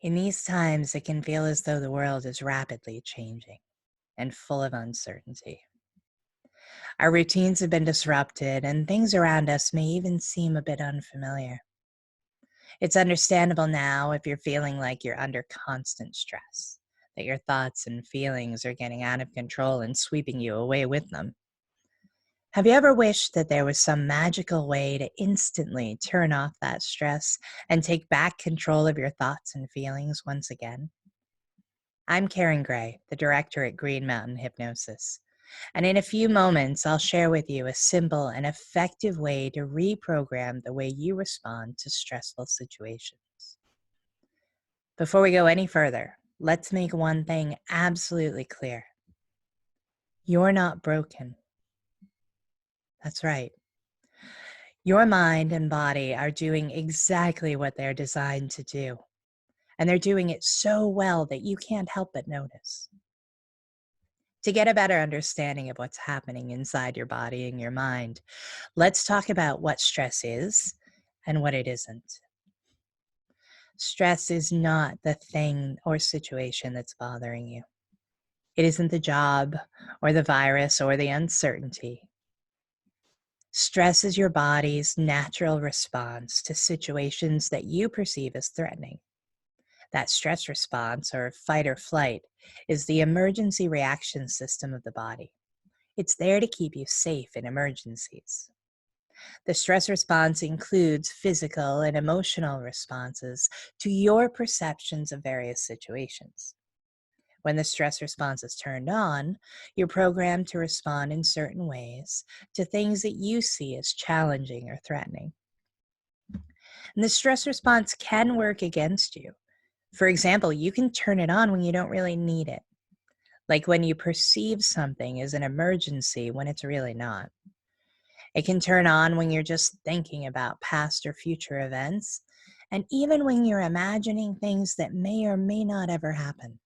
In these times, it can feel as though the world is rapidly changing and full of uncertainty. Our routines have been disrupted, and things around us may even seem a bit unfamiliar. It's understandable now if you're feeling like you're under constant stress, that your thoughts and feelings are getting out of control and sweeping you away with them. Have you ever wished that there was some magical way to instantly turn off that stress and take back control of your thoughts and feelings once again? I'm Karen Gray, the director at Green Mountain Hypnosis. And in a few moments, I'll share with you a simple and effective way to reprogram the way you respond to stressful situations. Before we go any further, let's make one thing absolutely clear. You're not broken. That's right. Your mind and body are doing exactly what they're designed to do, and they're doing it so well that you can't help but notice. To get a better understanding of what's happening inside your body and your mind, let's talk about what stress is and what it isn't. Stress is not the thing or situation that's bothering you. It isn't the job or the virus or the uncertainty. Stress is your body's natural response to situations that you perceive as threatening. That stress response, or fight or flight, is the emergency reaction system of the body. It's there to keep you safe in emergencies. The stress response includes physical and emotional responses to your perceptions of various situations. When the stress response is turned on, you're programmed to respond in certain ways to things that you see as challenging or threatening. And the stress response can work against you. For example, you can turn it on when you don't really need it, like when you perceive something as an emergency when it's really not. It can turn on when you're just thinking about past or future events, and even when you're imagining things that may or may not ever happen.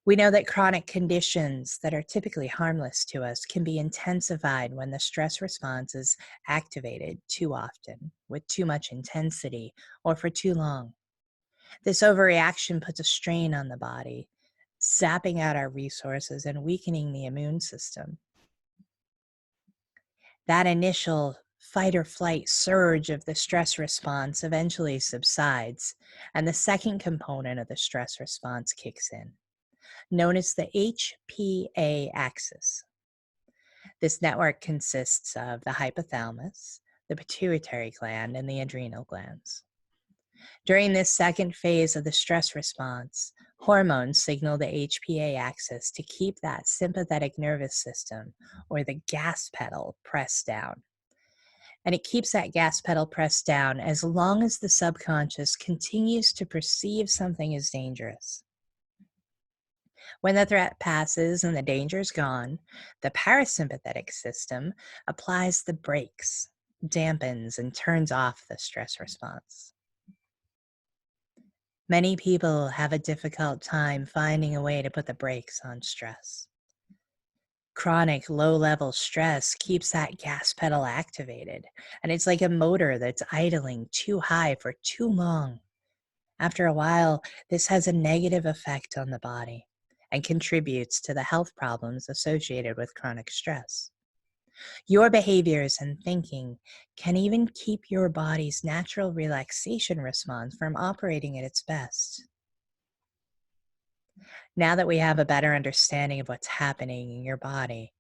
We know that chronic conditions that are typically harmless to us can be intensified when the stress response is activated too often, with too much intensity, or for too long. This overreaction puts a strain on the body, sapping out our resources and weakening the immune system. That initial fight or flight surge of the stress response eventually subsides, and the second component of the stress response kicks in, known as the HPA axis. This network consists of the hypothalamus, the pituitary gland, and the adrenal glands. During this second phase of the stress response, hormones signal the HPA axis to keep that sympathetic nervous system, or the gas pedal, pressed down. And it keeps that gas pedal pressed down as long as the subconscious continues to perceive something as dangerous. When the threat passes and the danger is gone, the parasympathetic system applies the brakes, dampens, and turns off the stress response. Many people have a difficult time finding a way to put the brakes on stress. Chronic low-level stress keeps that gas pedal activated, and it's like a motor that's idling too high for too long. After a while, this has a negative effect on the body and contributes to the health problems associated with chronic stress. Your behaviors and thinking can even keep your body's natural relaxation response from operating at its best. Now that we have a better understanding of what's happening in your body,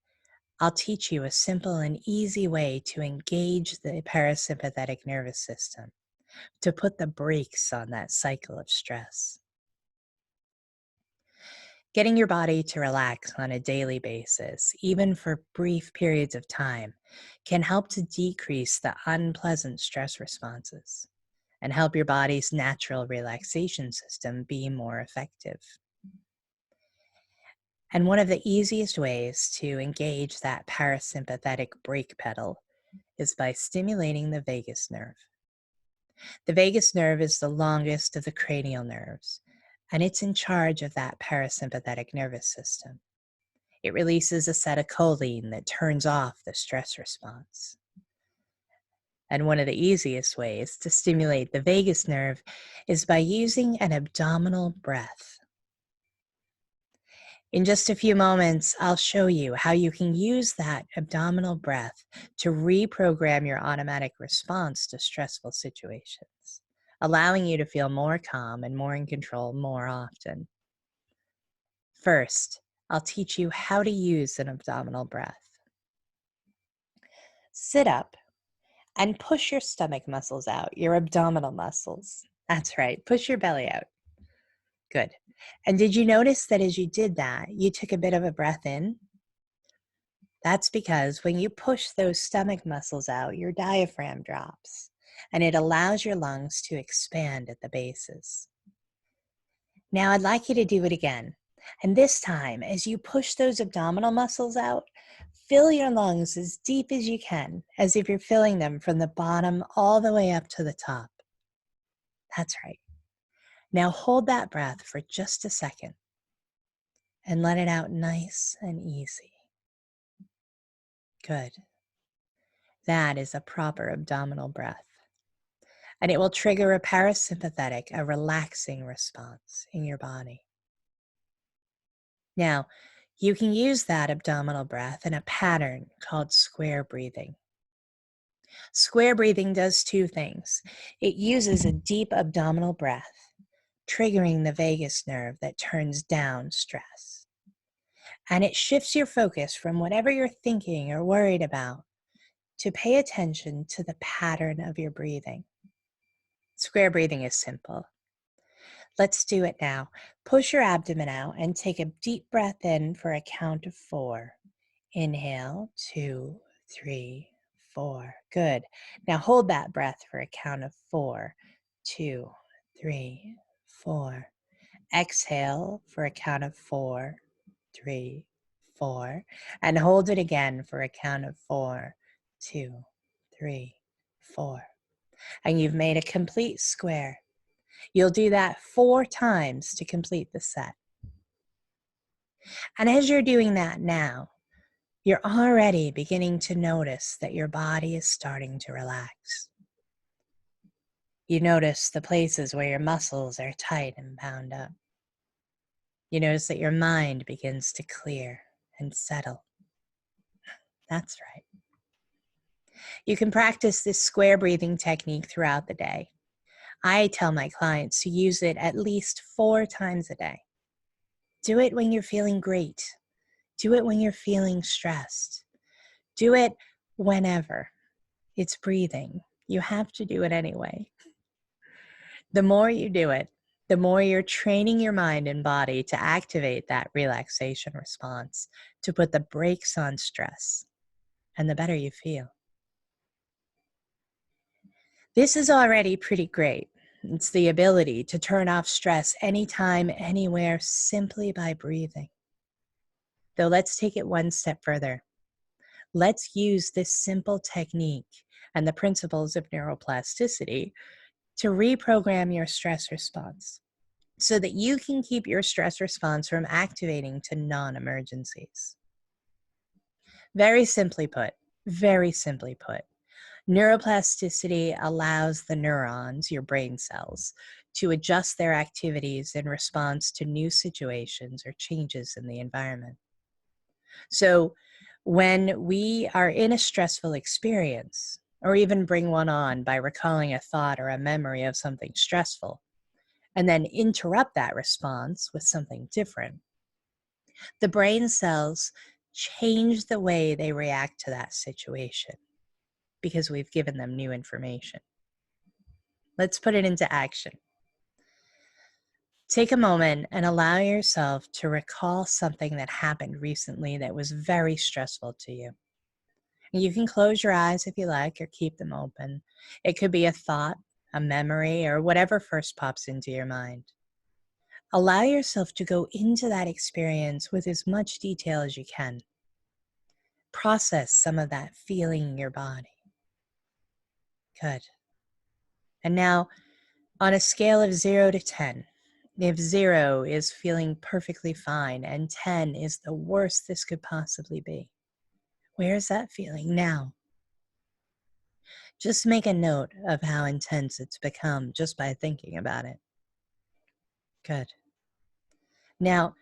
I'll teach you a simple and easy way to engage the parasympathetic nervous system, to put the brakes on that cycle of stress. Getting your body to relax on a daily basis, even for brief periods of time, can help to decrease the unpleasant stress responses and help your body's natural relaxation system be more effective. And one of the easiest ways to engage that parasympathetic brake pedal is by stimulating the vagus nerve. The vagus nerve is the longest of the cranial nerves, and it's in charge of that parasympathetic nervous system. It releases acetylcholine that turns off the stress response. And one of the easiest ways to stimulate the vagus nerve is by using an abdominal breath. In just a few moments, I'll show you how you can use that abdominal breath to reprogram your automatic response to stressful situations, allowing you to feel more calm and more in control more often. First, I'll teach you how to use an abdominal breath. Sit up and push your stomach muscles out, your abdominal muscles. That's right, push your belly out. Good. And did you notice that as you did that, you took a bit of a breath in? That's because when you push those stomach muscles out, your diaphragm drops, and it allows your lungs to expand at the bases. Now I'd like you to do it again. And this time, as you push those abdominal muscles out, fill your lungs as deep as you can, as if you're filling them from the bottom all the way up to the top. That's right. Now hold that breath for just a second and let it out nice and easy. Good. That is a proper abdominal breath. And it will trigger a parasympathetic, a relaxing response in your body. Now, you can use that abdominal breath in a pattern called square breathing. Square breathing does two things. It uses a deep abdominal breath, triggering the vagus nerve that turns down stress. And it shifts your focus from whatever you're thinking or worried about to pay attention to the pattern of your breathing. Square breathing is simple. Let's do it now. Push your abdomen out and take a deep breath in for a count of 4. Inhale, 2, 3, 4. Good. Now hold that breath for a count of 4, 2, 3, 4. Exhale for a count of 4, 3, 4. And hold it again for a count of 4, 2, 3, 4. And you've made a complete square. You'll do that 4 times to complete the set. And as you're doing that now, you're already beginning to notice that your body is starting to relax. You notice the places where your muscles are tight and bound up. You notice that your mind begins to clear and settle. That's right. You can practice this square breathing technique throughout the day. I tell my clients to use it at least 4 times a day. Do it when you're feeling great. Do it when you're feeling stressed. Do it whenever. It's breathing. You have to do it anyway. The more you do it, the more you're training your mind and body to activate that relaxation response, to put the brakes on stress, and the better you feel. This is already pretty great. It's the ability to turn off stress anytime, anywhere, simply by breathing. Though let's take it one step further. Let's use this simple technique and the principles of neuro-plasticity to reprogram your stress response so that you can keep your stress response from activating to non-emergencies. Very simply put, neuroplasticity allows the neurons, your brain cells, to adjust their activities in response to new situations or changes in the environment. So when we are in a stressful experience, or even bring one on by recalling a thought or a memory of something stressful, and then interrupt that response with something different, the brain cells change the way they react to that situation because we've given them new information. Let's put it into action. Take a moment and allow yourself to recall something that happened recently that was very stressful to you. You can close your eyes if you like, or keep them open. It could be a thought, a memory, or whatever first pops into your mind. Allow yourself to go into that experience with as much detail as you can. Process some of that feeling in your body. Good. And now, on a scale of 0 to 10, if 0 is feeling perfectly fine and 10 is the worst this could possibly be, where is that feeling now? Just make a note of how intense it's become just by thinking about it. Good. Now,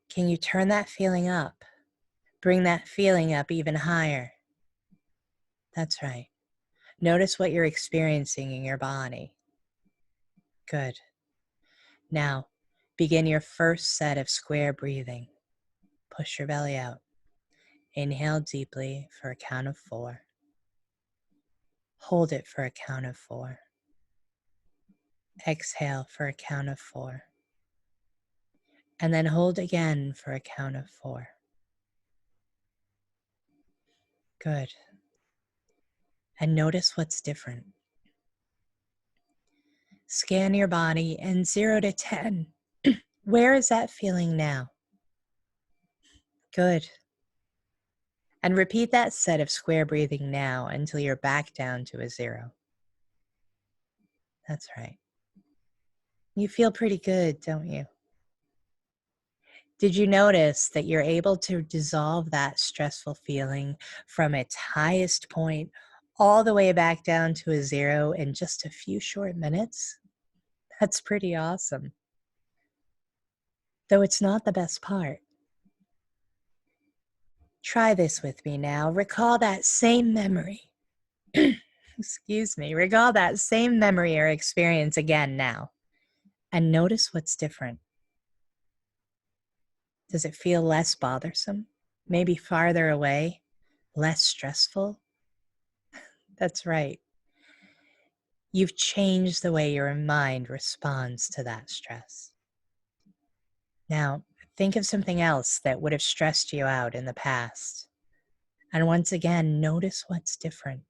can you turn that feeling up? Bring that feeling up even higher. That's right. Notice what you're experiencing in your body. Good. Now, begin your first set of square breathing. Push your belly out. Inhale deeply for a count of 4. Hold it for a count of 4. Exhale for a count of 4. And then hold again for a count of 4. Good. And notice what's different. Scan your body and 0 to 10. Where is that feeling now? Good. And repeat that set of square breathing now until you're back down to a 0. That's right. You feel pretty good, don't you? Did you notice that you're able to dissolve that stressful feeling from its highest point all the way back down to a 0 in just a few short minutes? That's pretty awesome. Though it's not the best part. Try this with me now. Recall that same memory. Excuse me. Recall that same memory or experience again now. And notice what's different. Does it feel less bothersome? Maybe farther away? Less stressful? That's right. You've changed the way your mind responds to that stress. Now, think of something else that would have stressed you out in the past. And once again, notice what's different.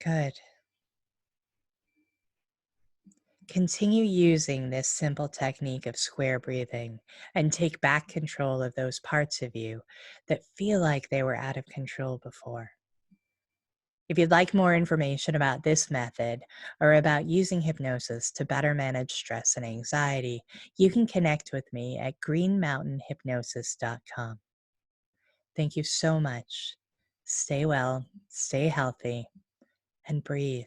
Good. Continue using this simple technique of square breathing and take back control of those parts of you that feel like they were out of control before. If you'd like more information about this method or about using hypnosis to better manage stress and anxiety, you can connect with me at greenmountainhypnosis.com. Thank you so much. Stay well, stay healthy, and breathe.